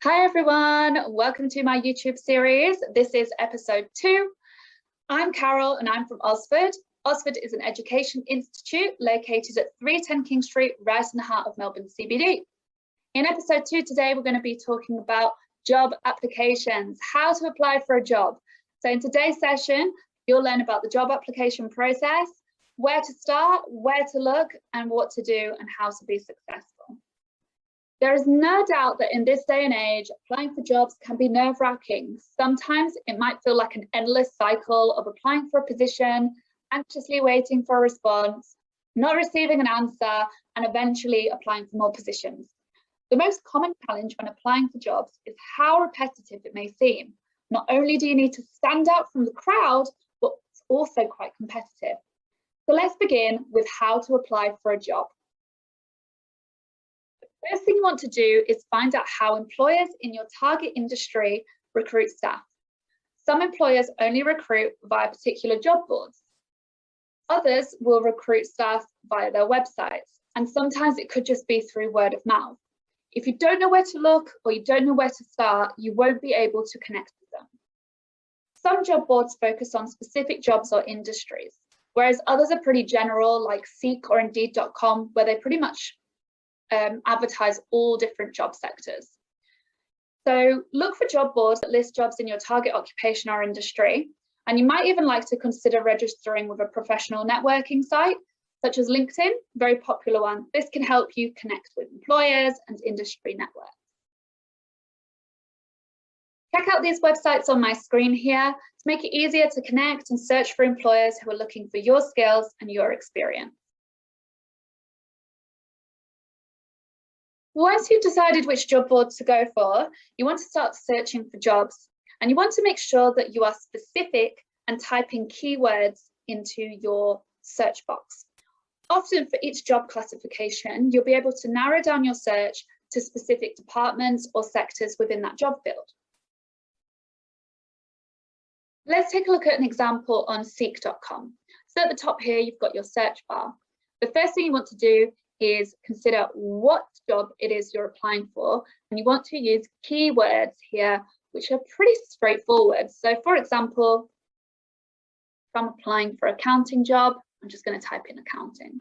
Hi everyone, welcome to my YouTube series. This is episode 2. I'm Carol and I'm from Osford. Osford is an education institute located at 310 King Street, right in the heart of Melbourne CBD. In episode 2 today, we're going to be talking about job applications, how to apply for a job. So in today's session, you'll learn about the job application process, where to start, where to look, and what to do and how to be successful. There is no doubt that in this day and age, applying for jobs can be nerve-wracking. Sometimes it might feel like an endless cycle of applying for a position, anxiously waiting for a response, not receiving an answer, and eventually applying for more positions. The most common challenge when applying for jobs is how repetitive it may seem. Not only do you need to stand out from the crowd, but it's also quite competitive. So let's begin with how to apply for a job. First thing you want to do is find out how employers in your target industry recruit staff. Some employers only recruit via particular job boards. Others will recruit staff via their websites, and sometimes it could just be through word of mouth. If you don't know where to look or you don't know where to start, you won't be able to connect with them. Some job boards focus on specific jobs or industries, whereas others are pretty general, like Seek or Indeed.com, where they pretty much advertise all different job sectors. So look for job boards that list jobs in your target occupation or industry, and you might even like to consider registering with a professional networking site such as LinkedIn, very popular one. This can help you connect with employers and industry networks. Check out these websites on my screen here to make it easier to connect and search for employers who are looking for your skills and your experience. Once you've decided which job board to go for, you want to start searching for jobs, and you want to make sure that you are specific and typing keywords into your search box. Often for each job classification, you'll be able to narrow down your search to specific departments or sectors within that job field. Let's take a look at an example on Seek.com. So at the top here, you've got your search bar. The first thing you want to do is consider what job it is you're applying for, and you want to use keywords here which are pretty straightforward. So for example, if I'm applying for an accounting job, I'm just going to type in accounting.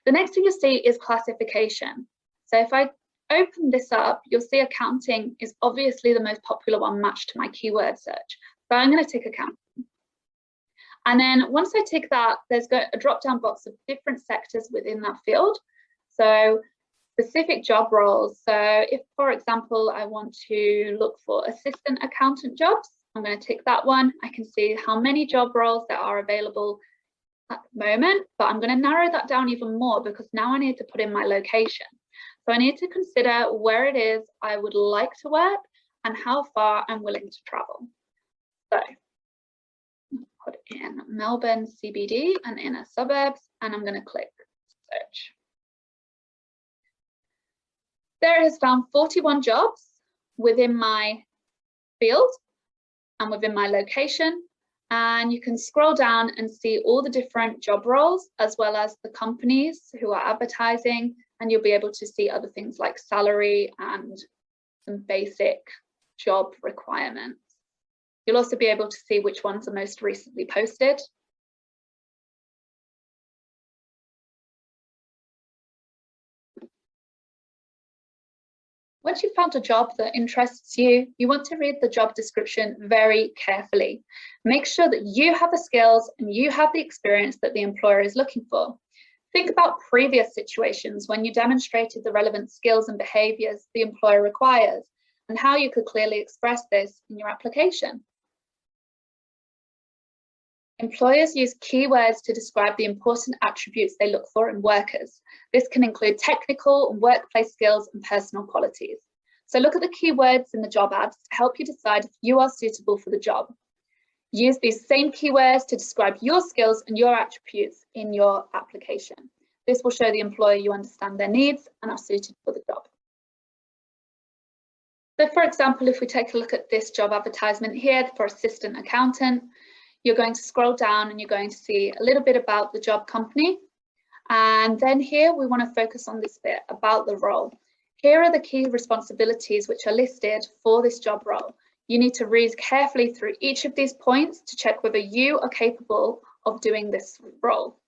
The next thing you'll see is classification. So if I open this up, you'll see accounting is obviously the most popular one matched to my keyword search. So I'm going to tick accounting. And then once I tick that, there's a drop-down box of different sectors within that field. So specific job roles. So if, for example, I want to look for assistant accountant jobs, I'm going to tick that one. I can see how many job roles there are available at the moment, but I'm going to narrow that down even more because now I need to put in my location. So I need to consider where it is I would like to work and how far I'm willing to travel. So put in Melbourne CBD and inner suburbs, and I'm going to click search. There it has found 41 jobs within my field and within my location, and you can scroll down and see all the different job roles as well as the companies who are advertising, and you'll be able to see other things like salary and some basic job requirements. You'll also be able to see which ones are most recently posted. Once you've found a job that interests you, you want to read the job description very carefully. Make sure that you have the skills and you have the experience that the employer is looking for. Think about previous situations when you demonstrated the relevant skills and behaviours the employer requires and how you could clearly express this in your application. Employers use keywords to describe the important attributes they look for in workers. This can include technical and workplace skills and personal qualities. So look at the keywords in the job ads to help you decide if you are suitable for the job. Use these same keywords to describe your skills and your attributes in your application. This will show the employer you understand their needs and are suited for the job. So for example, if we take a look at this job advertisement here for assistant accountant, you're going to scroll down and you're going to see a little bit about the job company. And then here we want to focus on this bit about the role. Here are the key responsibilities which are listed for this job role. You need to read carefully through each of these points to check whether you are capable of doing this role.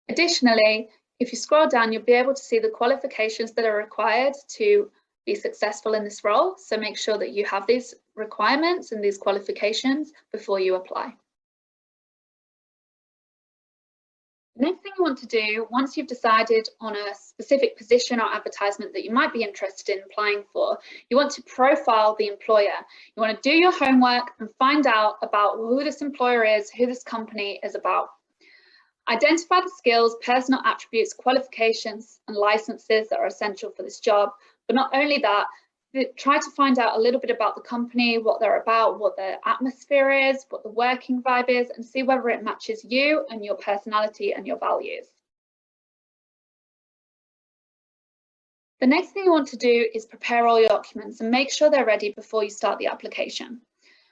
Additionally, if you scroll down, you'll be able to see the qualifications that are required to be successful in this role. So make sure that you have these requirements and these qualifications before you apply. The next thing you want to do, once you've decided on a specific position or advertisement that you might be interested in applying for, you want to profile the employer. You want to do your homework and find out about who this employer is, who this company is about. Identify the skills, personal attributes, qualifications, and licenses that are essential for this job. But not only that, try to find out a little bit about the company, what they're about, what their atmosphere is, what the working vibe is, and see whether it matches you and your personality and your values. The next thing you want to do is prepare all your documents and make sure they're ready before you start the application.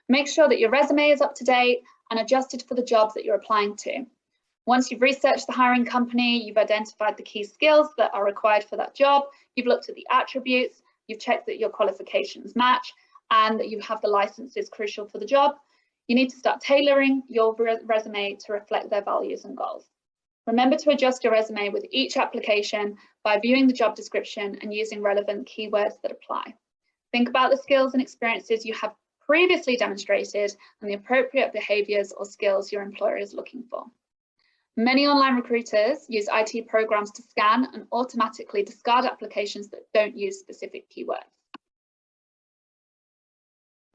Make sure that your resume is up to date and adjusted for the jobs that you're applying to. Once you've researched the hiring company, you've identified the key skills that are required for that job, you've looked at the attributes, you've checked that your qualifications match, and that you have the licenses crucial for the job, you need to start tailoring your resume to reflect their values and goals. Remember to adjust your resume with each application by viewing the job description and using relevant keywords that apply. Think about the skills and experiences you have previously demonstrated and the appropriate behaviours or skills your employer is looking for. Many online recruiters use IT programs to scan and automatically discard applications that don't use specific keywords.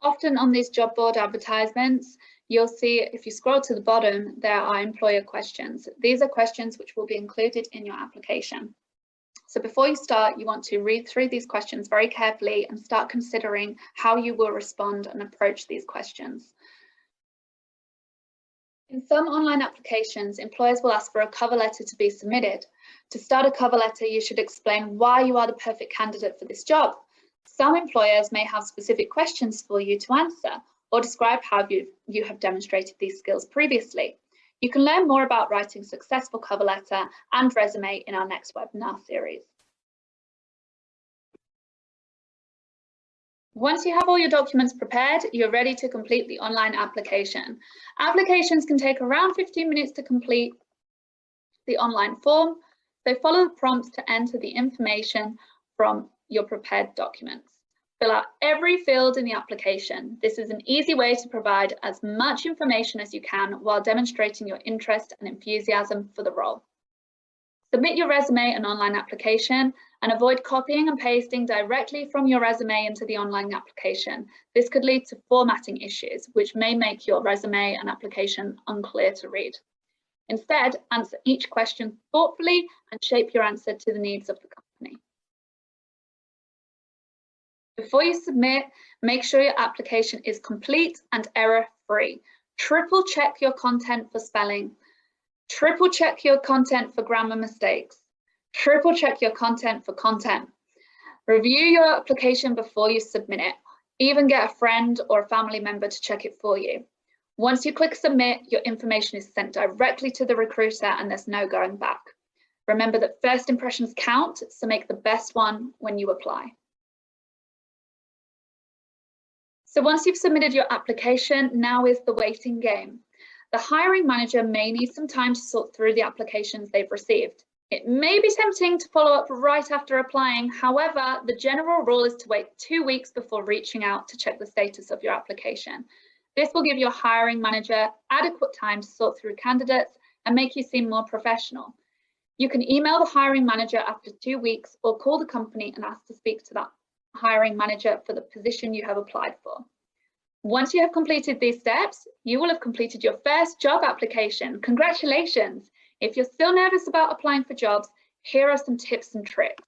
Often on these job board advertisements, you'll see, if you scroll to the bottom, there are employer questions. These are questions which will be included in your application. So before you start, you want to read through these questions very carefully and start considering how you will respond and approach these questions. In some online applications, employers will ask for a cover letter to be submitted. To start a cover letter, you should explain why you are the perfect candidate for this job. Some employers may have specific questions for you to answer or describe how you have demonstrated these skills previously. You can learn more about writing a successful cover letter and resume in our next webinar series. Once you have all your documents prepared, you're ready to complete the online application. Applications can take around 15 minutes to complete the online form, so follow the prompts to enter the information from your prepared documents. Fill out every field in the application. This is an easy way to provide as much information as you can while demonstrating your interest and enthusiasm for the role. Submit your resume and online application and avoid copying and pasting directly from your resume into the online application. This could lead to formatting issues, which may make your resume and application unclear to read. Instead, answer each question thoughtfully and shape your answer to the needs of the company. Before you submit, make sure your application is complete and error-free. Triple check your content for spelling. Triple check your content for grammar mistakes. Triple check your content for content. Review your application before you submit it. Even get a friend or a family member to check it for you. Once you click submit, your information is sent directly to the recruiter and there's no going back. Remember that first impressions count, so make the best one when you apply. So once you've submitted your application, now is the waiting game. The hiring manager may need some time to sort through the applications they've received. It may be tempting to follow up right after applying. However, the general rule is to wait 2 weeks before reaching out to check the status of your application. This will give your hiring manager adequate time to sort through candidates and make you seem more professional. You can email the hiring manager after 2 weeks or call the company and ask to speak to that hiring manager for the position you have applied for. Once you have completed these steps, you will have completed your first job application. Congratulations! If you're still nervous about applying for jobs, here are some tips and tricks.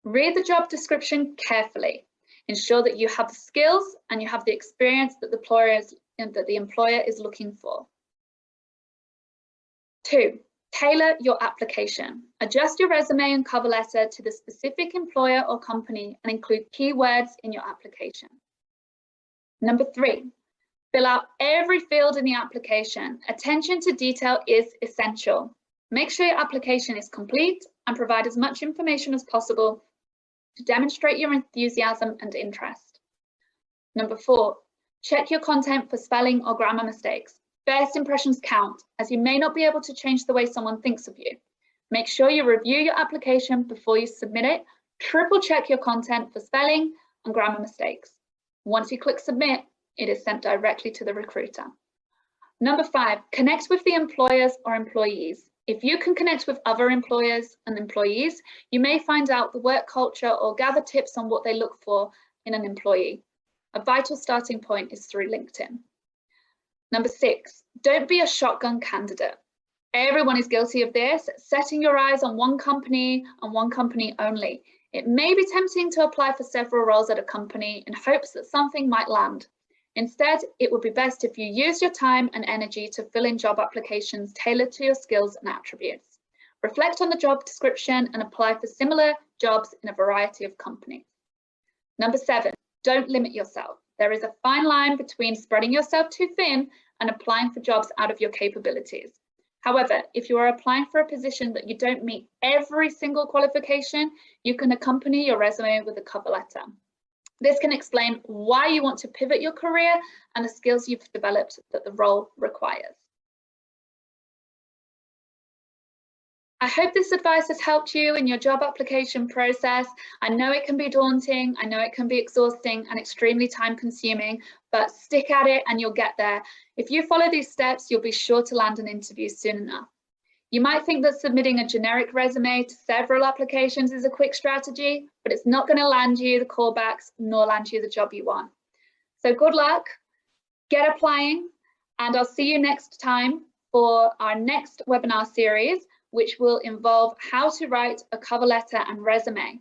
Read the job description carefully. Ensure that you have the skills and you have the experience that the employer is looking for. 2, tailor your application. Adjust your resume and cover letter to the specific employer or company and include keywords in your application. Number 3, Fill out every field in the application. Attention to detail is essential. Make sure your application is complete and provide as much information as possible to demonstrate your enthusiasm and interest. Number 4, check your content for spelling or grammar mistakes. First impressions count, as you may not be able to change the way someone thinks of you. Make sure you review your application before you submit it. Triple check your content for spelling and grammar mistakes. Once you click submit, it is sent directly to the recruiter. Number 5, connect with the employers or employees. If you can connect with other employers and employees, you may find out the work culture or gather tips on what they look for in an employee. A vital starting point is through LinkedIn. Number 6, don't be a shotgun candidate. Everyone is guilty of this, setting your eyes on one company and one company only. It may be tempting to apply for several roles at a company in hopes that something might land. Instead, it would be best if you use your time and energy to fill in job applications tailored to your skills and attributes. Reflect on the job description and apply for similar jobs in a variety of companies. Number 7, don't limit yourself. There is a fine line between spreading yourself too thin and applying for jobs out of your capabilities. However, if you are applying for a position that you don't meet every single qualification, you can accompany your resume with a cover letter. This can explain why you want to pivot your career and the skills you've developed that the role requires. I hope this advice has helped you in your job application process. I know it can be daunting, I know it can be exhausting and extremely time consuming, but stick at it and you'll get there. If you follow these steps, you'll be sure to land an interview soon enough. You might think that submitting a generic resume to several applications is a quick strategy, but it's not going to land you the callbacks nor land you the job you want. So good luck, get applying, and I'll see you next time for our next webinar series, which will involve how to write a cover letter and resume.